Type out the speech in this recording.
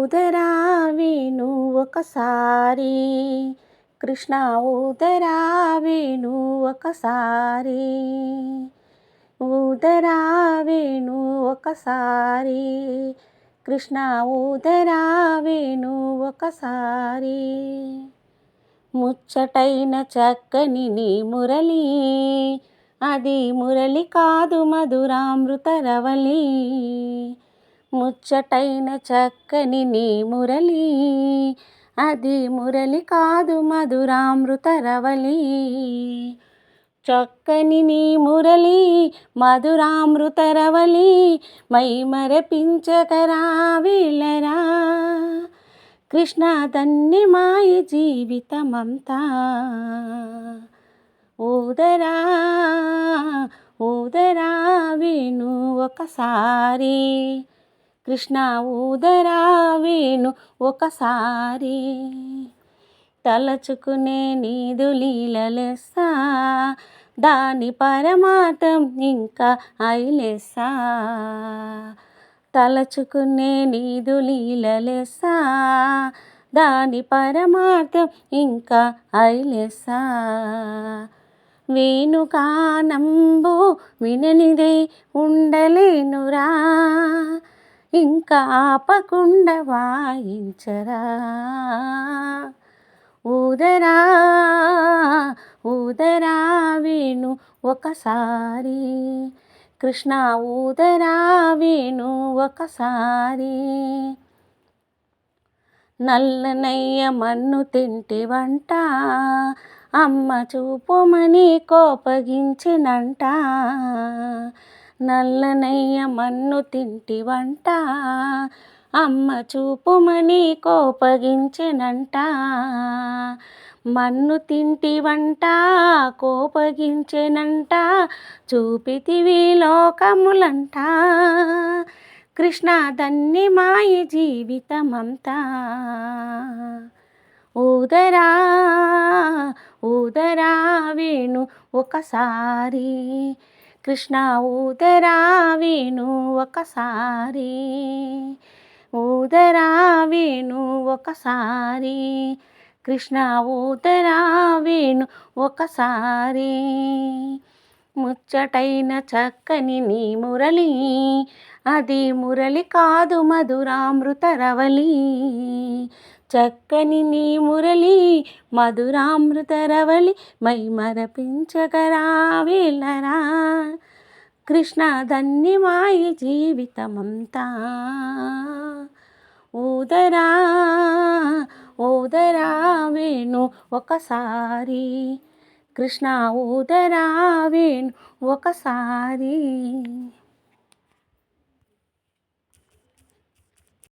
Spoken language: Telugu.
ఊదరా వేణు ఒకసారి, కృష్ణ ఊదరా వేణు ఒకసారి, ఊదరా వేణు ఒకసారి, కృష్ణ ఊదరా వేణు ఒకసారి. ముచ్చటైన చక్కని నీ మురళి, అది మురళి కాదు మధురామృతరవళి. ముచ్చటైన చక్కని నీ మురళి, అది మురళి కాదు మధురామృతరవళి. చక్కని నీ మురళి మధురామృతరవళి, మై మరపించకరా వీళ్ళరా. కృష్ణ ధన్యమాయ జీవితమంతా. ఊదరా ఊదరా వేణు ఒకసారి, కృష్ణ ఊదరా వేణు ఒకసారి. తలచుకునే నీదు లీలలెస్సా, దాని పరమార్థం ఇంకా ఐలెస్సా. తలచుకునే నీదు లీలలెస్సా, దాని పరమార్థం ఇంకా ఐలెస్సా. వేణుగానంబు విననిదే ఉండలేనురా, ఇంకా ఆపకుండా వాయించరా. ఊదరా ఊదరా వేణు ఒకసారి, కృష్ణ ఊదరా వేణు ఒకసారి. నల్లనయ్య మన్ను తింటి వంట, అమ్మ చూపుమని కోపగించినంట. నల్లనయ్య మన్ను తింటి వంట, అమ్మ చూపుమని కోపగించినంట. మన్ను తింటి వంట కోపగించెనంట, చూపితివి లోకములంట. కృష్ణ ధన్యమాయ జీవితమంతా. ఊదరా ఊదరా వేణు ఒకసారి, కృష్ణ ఊదరా వేణు ఒకసారి, ఊదరా వేణు ఒకసారి, కృష్ణ ఊదరా వేణు ఒకసారి. ముచ్చటైన చక్కని నీ మురళి, అది మురళి కాదు మధురామృతరవళి. చక్కని నీ మురళి మధురామృతరవళి, మై మరపించకరా వీళ్ళరా. కృష్ణ ధన్యమాయ జీవితమంతా. ఊదరా ఊదరా వేణు ఒకసారి, కృష్ణ ఊదరా వేణు ఒకసారి.